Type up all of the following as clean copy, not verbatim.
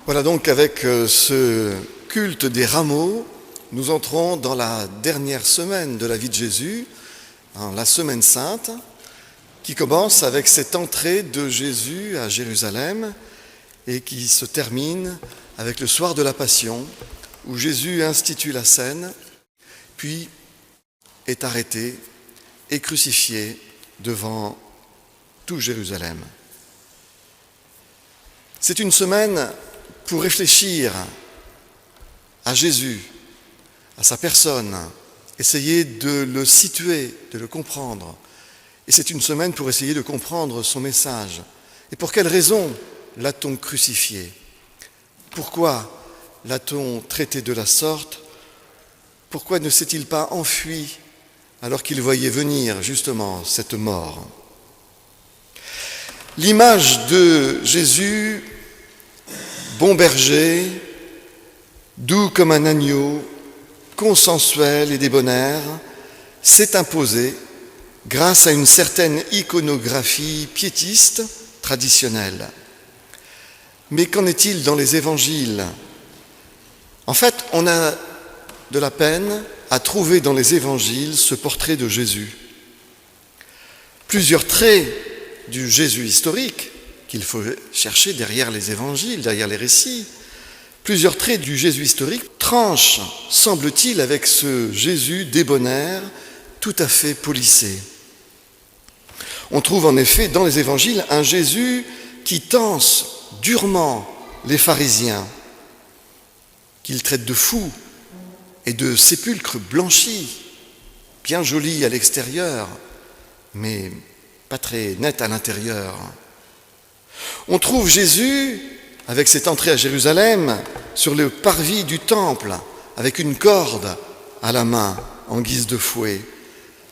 Voilà donc avec ce culte des rameaux, nous entrons dans la dernière semaine de la vie de Jésus, la semaine sainte, qui commence avec cette entrée de Jésus à Jérusalem et qui se termine avec le soir de la Passion, où Jésus institue la scène, puis est arrêté et crucifié devant tout Jérusalem. C'est une semaine pour réfléchir à Jésus, à sa personne, essayer de le situer, de le comprendre. Et c'est une semaine pour essayer de comprendre son message. Et pour quelle raison l'a-t-on crucifié ? Pourquoi l'a-t-on traité de la sorte ? Pourquoi ne s'est-il pas enfui alors qu'il voyait venir justement cette mort ? L'image de Jésus, bon berger, doux comme un agneau, consensuel et débonnaire, s'est imposée grâce à une certaine iconographie piétiste traditionnelle. Mais qu'en est-il dans les évangiles ? En fait, on a de la peine à trouver dans les évangiles ce portrait de Jésus. Plusieurs traits du Jésus historique qu'il faut chercher derrière les évangiles, derrière les récits. Plusieurs traits du Jésus historique tranchent, semble-t-il, avec ce Jésus débonnaire, tout à fait polissé. On trouve en effet dans les évangiles un Jésus qui tense durement les pharisiens, qu'il traite de fous et de sépulcres blanchis, bien jolis à l'extérieur, mais pas très net à l'intérieur. On trouve Jésus, avec cette entrée à Jérusalem, sur le parvis du temple, avec une corde à la main, en guise de fouet,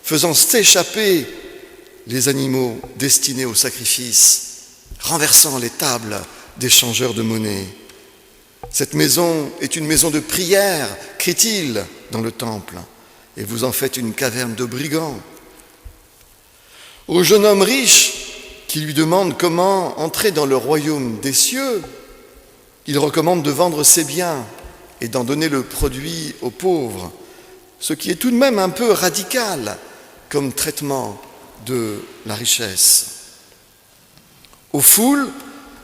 faisant s'échapper les animaux destinés au sacrifice, renversant les tables des changeurs de monnaie. Cette maison est une maison de prière, crie-t-il dans le temple, et vous en faites une caverne de brigands. Au jeune homme riche qui lui demande comment entrer dans le royaume des cieux, il recommande de vendre ses biens et d'en donner le produit aux pauvres, ce qui est tout de même un peu radical comme traitement de la richesse. Aux foules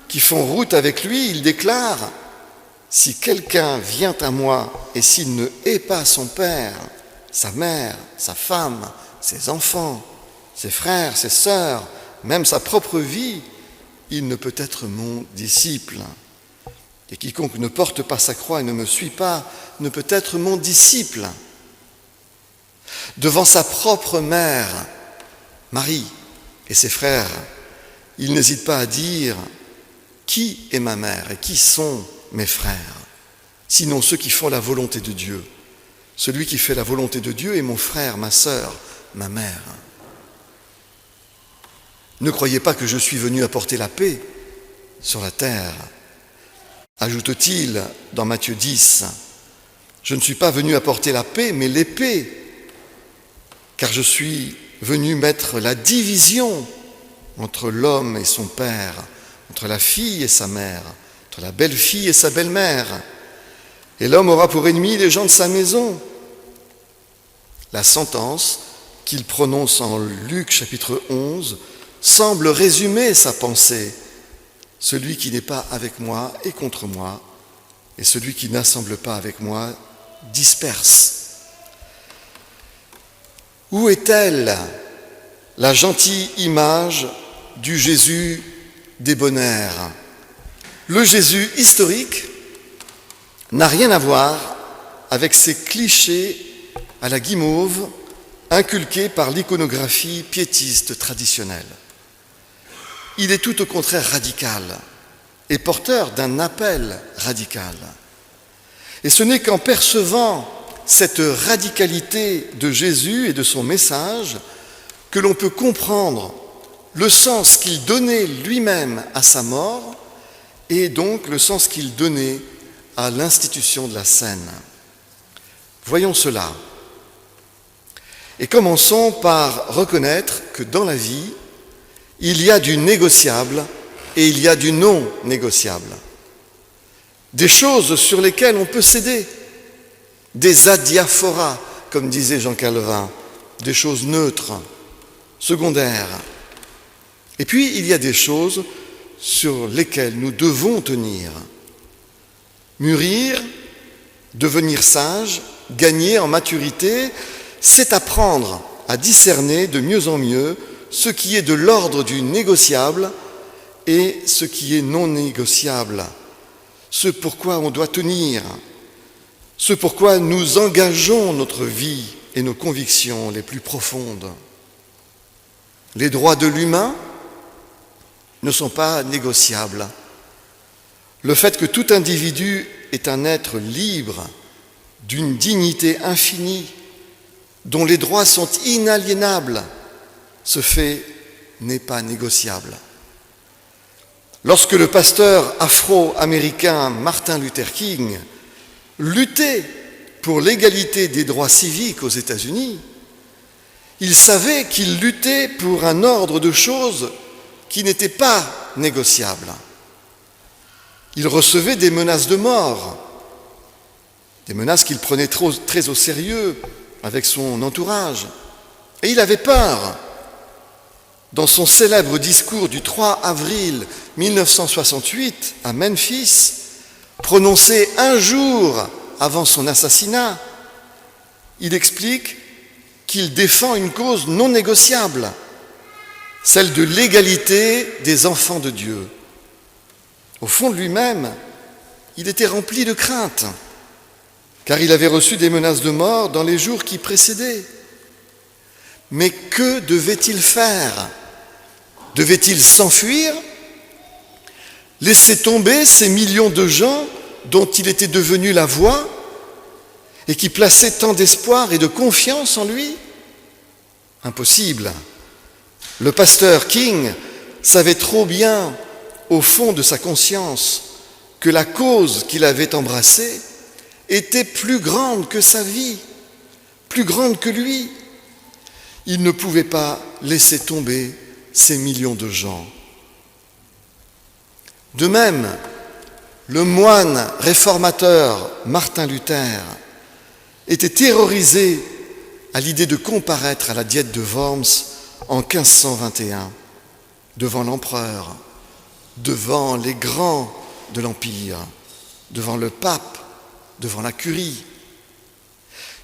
qui font route avec lui, il déclare « Si quelqu'un vient à moi et s'il ne hait pas son père, sa mère, sa femme, ses enfants, ses frères, ses sœurs, même sa propre vie, il ne peut être mon disciple. Et quiconque ne porte pas sa croix et ne me suit pas, ne peut être mon disciple. » Devant sa propre mère, Marie, et ses frères, il n'hésite pas à dire « Qui est ma mère et qui sont mes frères ? Sinon ceux qui font la volonté de Dieu. Celui qui fait la volonté de Dieu est mon frère, ma sœur, ma mère. » Ne croyez pas que je suis venu apporter la paix sur la terre. Ajoute-t-il dans Matthieu 10, « Je ne suis pas venu apporter la paix, mais l'épée, car je suis venu mettre la division entre l'homme et son père, entre la fille et sa mère, entre la belle-fille et sa belle-mère. Et l'homme aura pour ennemi les gens de sa maison. » La sentence qu'il prononce en Luc chapitre 11 semble résumer sa pensée. Celui qui n'est pas avec moi est contre moi, et celui qui n'assemble pas avec moi disperse. Où est-elle, la gentille image du Jésus débonnaire ? Le Jésus historique n'a rien à voir avec ces clichés à la guimauve inculqués par l'iconographie piétiste traditionnelle. Il est tout au contraire radical et porteur d'un appel radical. Et ce n'est qu'en percevant cette radicalité de Jésus et de son message que l'on peut comprendre le sens qu'il donnait lui-même à sa mort et donc le sens qu'il donnait à l'institution de la scène. Voyons cela. Et commençons par reconnaître que dans la vie, il y a du négociable et il y a du non négociable. des choses sur lesquelles on peut céder, des adiaphoras, comme disait Jean Calvin, des choses neutres, secondaires. Et puis, il y a des choses sur lesquelles nous devons tenir. Mûrir, devenir sage, gagner en maturité, c'est apprendre à discerner de mieux en mieux ce qui est de l'ordre du négociable et ce qui est non négociable, ce pourquoi on doit tenir, ce pourquoi nous engageons notre vie et nos convictions les plus profondes. Les droits de l'humain ne sont pas négociables. Le fait que tout individu est un être libre, d'une dignité infinie, dont les droits sont inaliénables, ce fait n'est pas négociable. Lorsque le pasteur afro-américain Martin Luther King luttait pour l'égalité des droits civiques aux États-Unis, il savait qu'il luttait pour un ordre de choses qui n'était pas négociable. Il recevait des menaces de mort, des menaces qu'il prenait très au sérieux avec son entourage. Et il avait peur. Dans son célèbre discours du 3 avril 1968 à Memphis, prononcé un jour avant son assassinat, il explique qu'il défend une cause non négociable, celle de l'égalité des enfants de Dieu. Au fond de lui-même, il était rempli de crainte, car il avait reçu des menaces de mort dans les jours qui précédaient. Mais que devait-il faire ? Devait-il s'enfuir ? Laisser tomber ces millions de gens dont il était devenu la voix et qui plaçaient tant d'espoir et de confiance en lui ? Impossible. Le pasteur King savait trop bien, au fond de sa conscience, que la cause qu'il avait embrassée était plus grande que sa vie, plus grande que lui. Il ne pouvait pas laisser tomber ces millions de gens. De même, le moine réformateur Martin Luther était terrorisé à l'idée de comparaître à la Diète de Worms en 1521 devant l'empereur, devant les grands de l'Empire, devant le pape, devant la curie.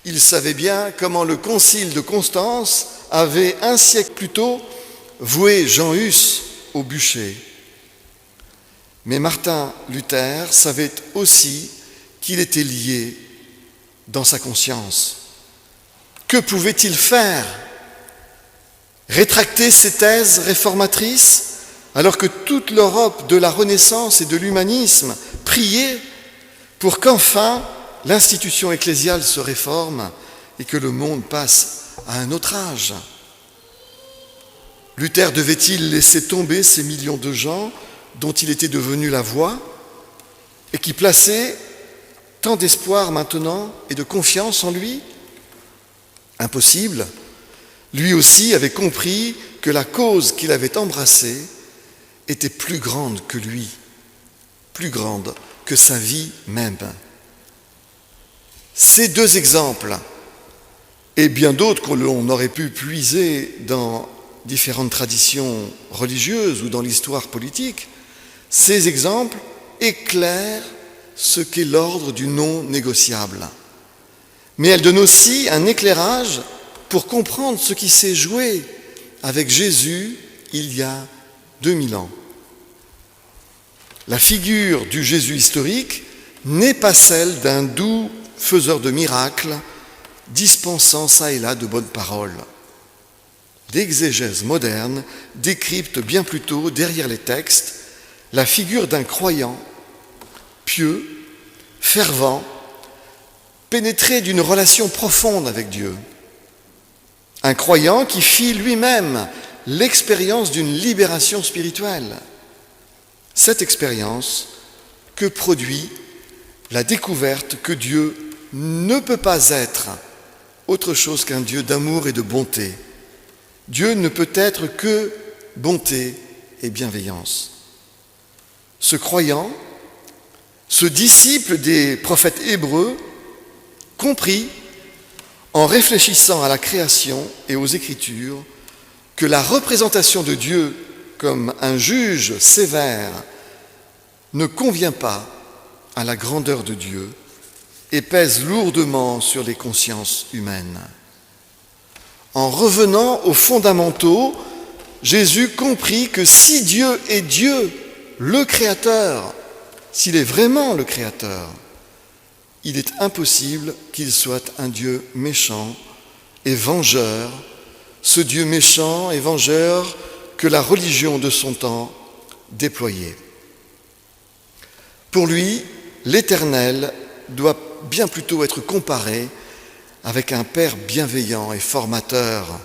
Il savait bien comment le concile de Constance avait un siècle plus tôt voué Jean Hus au bûcher. Mais Martin Luther savait aussi qu'il était lié dans sa conscience. Que pouvait-il faire ? Rétracter ses thèses réformatrices alors que toute l'Europe de la Renaissance et de l'humanisme priait pour qu'enfin l'institution ecclésiale se réforme et que le monde passe à un autre âge ? Luther devait-il laisser tomber ces millions de gens dont il était devenu la voix et qui plaçaient tant d'espoir maintenant et de confiance en lui ? Impossible. Lui aussi avait compris que la cause qu'il avait embrassée était plus grande que lui, plus grande que sa vie même. Ces deux exemples, et bien d'autres que l'on aurait pu puiser dans différentes traditions religieuses ou dans l'histoire politique, ces exemples éclairent ce qu'est l'ordre du non négociable. Mais elles donnent aussi un éclairage pour comprendre ce qui s'est joué avec Jésus il y a 2000 ans. La figure du Jésus historique n'est pas celle d'un doux faiseur de miracles, dispensant ça et là de bonnes paroles. L'exégèse moderne décrypte bien plutôt, derrière les textes, la figure d'un croyant pieux, fervent, pénétré d'une relation profonde avec Dieu. Un croyant qui fit lui-même l'expérience d'une libération spirituelle. Cette expérience que produit la découverte que Dieu ne peut pas être autre chose qu'un Dieu d'amour et de bonté. Dieu ne peut être que bonté et bienveillance. Ce croyant Ce disciple des prophètes hébreux comprit, en réfléchissant à la création et aux Écritures, que la représentation de Dieu comme un juge sévère ne convient pas à la grandeur de Dieu et pèse lourdement sur les consciences humaines. En revenant aux fondamentaux, Jésus comprit que si Dieu est Dieu, le Créateur, s'il est vraiment le Créateur, il est impossible qu'il soit un Dieu méchant et vengeur, ce Dieu méchant et vengeur que la religion de son temps déployait. Pour lui, l'Éternel doit bien plutôt être comparé avec un Père bienveillant et formateur,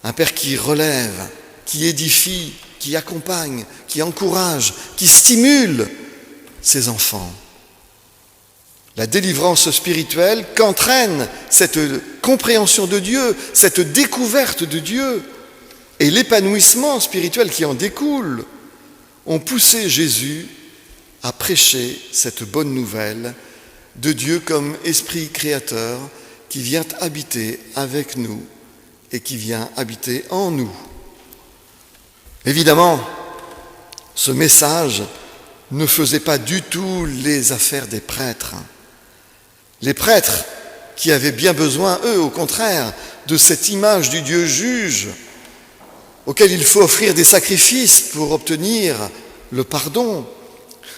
un Père qui relève, qui édifie, qui accompagne, qui encourage, qui stimule ses enfants. La délivrance spirituelle qu'entraîne cette compréhension de Dieu, cette découverte de Dieu et l'épanouissement spirituel qui en découle ont poussé Jésus à prêcher cette bonne nouvelle de Dieu comme esprit créateur qui vient habiter avec nous et qui vient habiter en nous. Évidemment, ce message ne faisait pas du tout les affaires des prêtres. Les prêtres qui avaient bien besoin, eux, au contraire, de cette image du Dieu juge, auquel il faut offrir des sacrifices pour obtenir le pardon.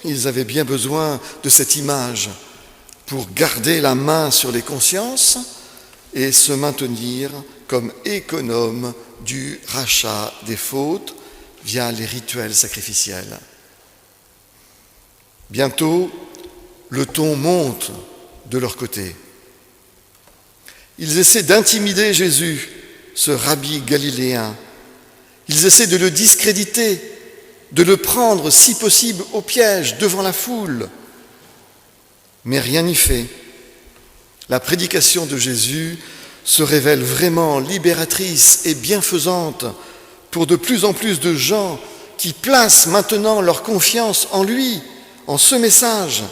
Ils avaient bien besoin de cette image pour garder la main sur les consciences et se maintenir comme économes du rachat des fautes via les rituels sacrificiels. Bientôt, le ton monte de leur côté. Ils essaient d'intimider Jésus, ce rabbi galiléen. Ils essaient de le discréditer, de le prendre, si possible, au piège devant la foule. Mais rien n'y fait. La prédication de Jésus se révèle vraiment libératrice et bienfaisante pour de plus en plus de gens qui placent maintenant leur confiance en lui, en ce message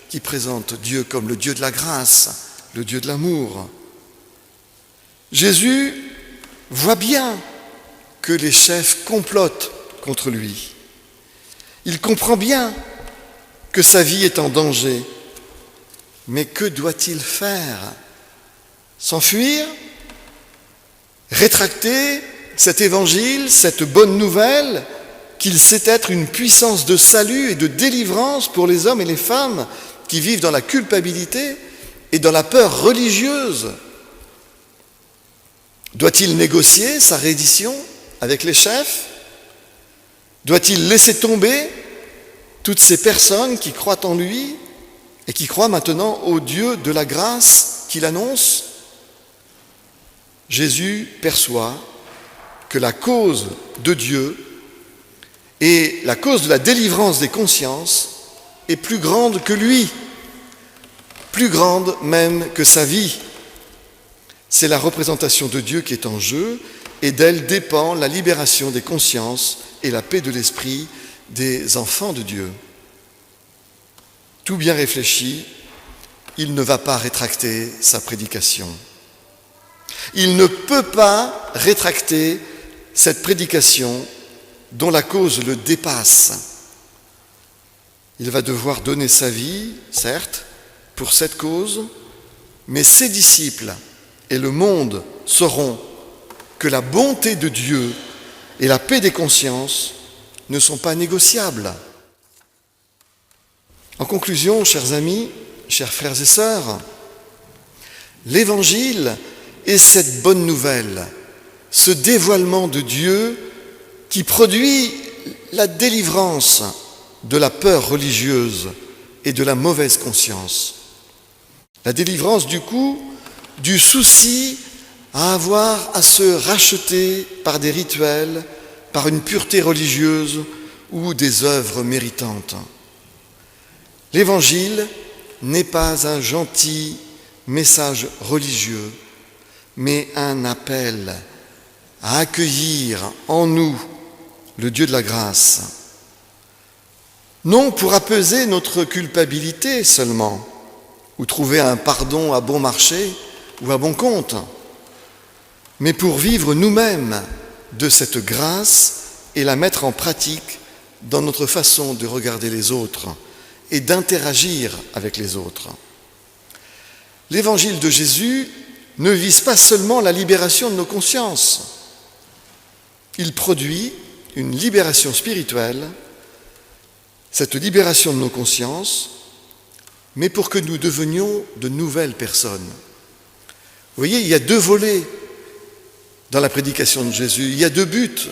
qui présente Dieu comme le Dieu de la grâce, le Dieu de l'amour. Jésus voit bien que les chefs complotent contre lui. Il comprend bien que sa vie est en danger. Mais que doit-il faire ? S'enfuir ? Rétracter cet évangile, cette bonne nouvelle, qu'il sait être une puissance de salut et de délivrance pour les hommes et les femmes qui vivent dans la culpabilité et dans la peur religieuse. Doit-il négocier sa reddition avec les chefs ? Doit-il laisser tomber toutes ces personnes qui croient en lui et qui croient maintenant au Dieu de la grâce qu'il annonce ? Jésus perçoit que la cause de Dieu et la cause de la délivrance des consciences est plus grande que lui, plus grande même que sa vie. C'est la représentation de Dieu qui est en jeu et d'elle dépend la libération des consciences et la paix de l'esprit des enfants de Dieu. Tout bien réfléchi, il ne va pas rétracter sa prédication. Il ne peut pas rétracter cette prédication dont la cause le dépasse. Il va devoir donner sa vie, certes, pour cette cause, mais ses disciples et le monde sauront que la bonté de Dieu et la paix des consciences ne sont pas négociables. En conclusion, chers amis, chers frères et sœurs, l'Évangile est cette bonne nouvelle, ce dévoilement de Dieu qui produit la délivrance de la peur religieuse et de la mauvaise conscience. La délivrance du coup du souci à avoir à se racheter par des rituels, par une pureté religieuse ou des œuvres méritantes. L'Évangile n'est pas un gentil message religieux, mais un appel à accueillir en nous le Dieu de la grâce. non pour apaiser notre culpabilité seulement, ou trouver un pardon à bon marché ou à bon compte, mais pour vivre nous-mêmes de cette grâce et la mettre en pratique dans notre façon de regarder les autres et d'interagir avec les autres. L'évangile de Jésus ne vise pas seulement la libération de nos consciences. Il produit une libération spirituelle, cette libération de nos consciences, mais pour que nous devenions de nouvelles personnes. Vous voyez, il y a deux volets dans la prédication de Jésus. Il y a deux buts.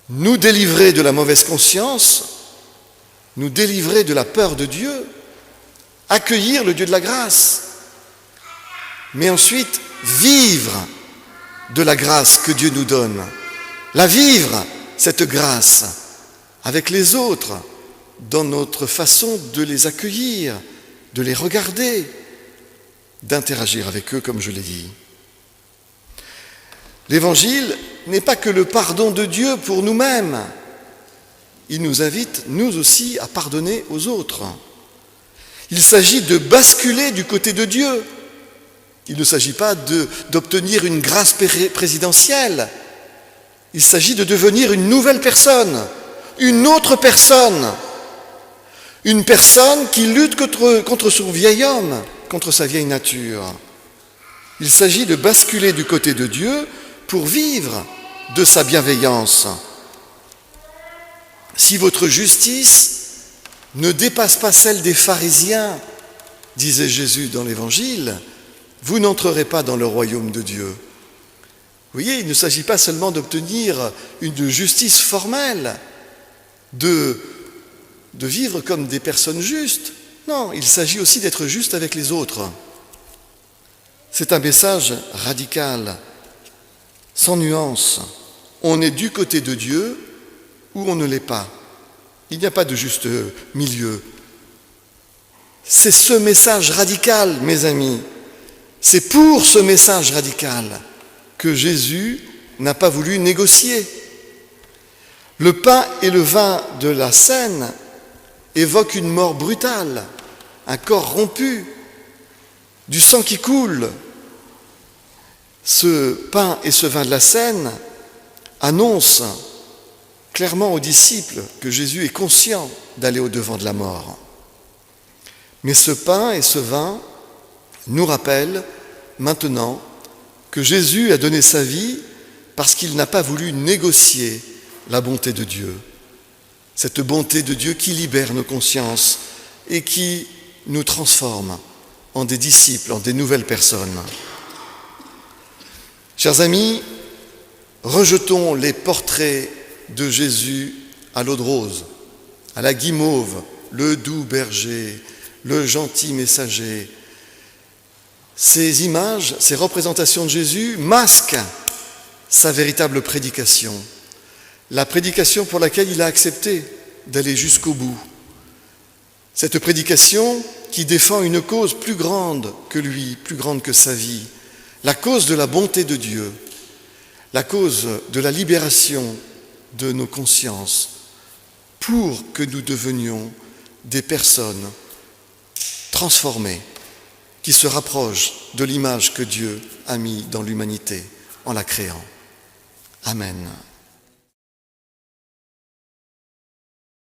Nous délivrer de la mauvaise conscience, nous délivrer de la peur de Dieu, accueillir le Dieu de la grâce, mais ensuite vivre de la grâce que Dieu nous donne. La vivre, cette grâce, avec les autres, dans notre façon de les accueillir, de les regarder, d'interagir avec eux, comme je l'ai dit. L'Évangile n'est pas que le pardon de Dieu pour nous-mêmes. Il nous invite, nous aussi, à pardonner aux autres. Il s'agit de basculer du côté de Dieu. Il ne s'agit pas d'obtenir une grâce présidentielle. Il s'agit de devenir une nouvelle personne, une autre personne. Une personne qui lutte contre son vieil homme, contre sa vieille nature. Il s'agit de basculer du côté de Dieu pour vivre de sa bienveillance. Si votre justice ne dépasse pas celle des pharisiens, disait Jésus dans l'Évangile, vous n'entrerez pas dans le royaume de Dieu. Vous voyez, il ne s'agit pas seulement d'obtenir une justice formelle, de vivre comme des personnes justes. Non, il s'agit aussi d'être juste avec les autres. C'est un message radical, sans nuance. On est du côté de Dieu ou on ne l'est pas. Il n'y a pas de juste milieu. C'est ce message radical, mes amis. C'est pour ce message radical que Jésus n'a pas voulu négocier. Le pain et le vin de la scène évoquent une mort brutale, un corps rompu, du sang qui coule. Ce pain et ce vin de la scène annoncent clairement aux disciples que Jésus est conscient d'aller au-devant de la mort. Mais ce pain et ce vin nous rappellent maintenant que Jésus a donné sa vie parce qu'il n'a pas voulu négocier la bonté de Dieu. Cette bonté de Dieu qui libère nos consciences et qui nous transforme en des disciples, en des nouvelles personnes. Chers amis, rejetons les portraits de Jésus à l'eau de rose, à la guimauve, le doux berger, le gentil messager. Ces images, ces représentations de Jésus masquent sa véritable prédication, la prédication pour laquelle il a accepté d'aller jusqu'au bout. Cette prédication qui défend une cause plus grande que lui, plus grande que sa vie, la cause de la bonté de Dieu, la cause de la libération de nos consciences, pour que nous devenions des personnes transformées, qui se rapprochent de l'image que Dieu a mise dans l'humanité en la créant. Amen.